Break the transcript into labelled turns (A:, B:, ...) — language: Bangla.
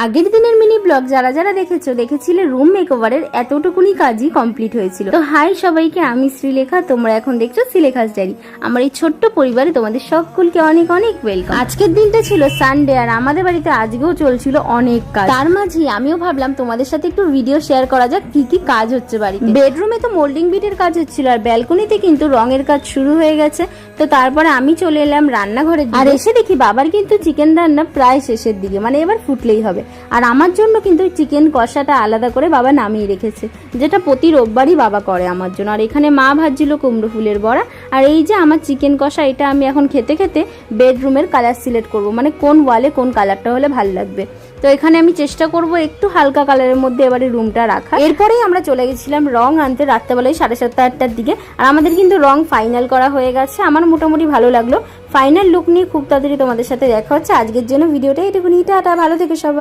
A: আগের দিনের মিনি ব্লগ যারা যারা দেখেছিলে রুম মেকওভারের এতটুকুনি কাজই কমপ্লিট হয়েছিল। তো হাই সবাইকে, আমি শ্রীলেখা, তোমরা এখন দেখছো শ্রীলেখাস ডায়েরি। আমার এই ছোট্ট পরিবারে তোমাদের সকলকে অনেক অনেক ওয়েলকাম। আজকের দিনটা ছিল সানডে আর আমাদের বাড়িতে আজকেও চলছিল অনেক কাজ। তার মাঝে আমিও ভাবলাম তোমাদের সাথে একটু ভিডিও শেয়ার করা যাক কি কি কাজ হচ্ছে বাড়িতে। বেডরুমে তো মোল্ডিং বিটের কাজ হচ্ছিল আর ব্যালকনিতে কিন্তু রঙের কাজ শুরু হয়ে গেছে। তো তারপরে আমি চলে এলাম রান্নাঘরে আর এসে দেখি বাবার কিন্তু চিকেন রান্না প্রায় শেষের দিকে, মানে এবার ফুটলেই হবে। আর আমার জন্য কিন্তু চিকেন কষাটা আলাদা করে বাবা নামিয়ে রেখেছে, যেটা প্রতি রোববারই বাবা করে আমার জন্য। আর এখানে মা ভাজছিল কুমড়ো ফুলের বড়া। আর এই যে আমার চিকেন কষা, এটা আমি এখন খেতে খেতে বেডরুমের কালার সিলেক্ট করব, মানে কোন ওয়ালে কোন কালারটা হলে ভালো লাগবে। তো এখানে আমি চেষ্টা করব একটু হালকা কালারের মধ্যে এবারে রুমটা রাখা। এরপরেই আমরা চলে গেছিলাম রং আনতে রাত্রেবেলায় 7:30-8টার দিকে। আর আমাদের কিন্তু রং ফাইনাল করা হয়ে গেছে, আমার মোটামুটি ভালো লাগলো। ফাইনাল লুক নিয়ে খুব তাড়াতাড়ি তোমাদের সাথে দেখা হচ্ছে। আজকের জন্য ভিডিওটা এটুকুনি, টাটা, ভালো থেকো সবাই।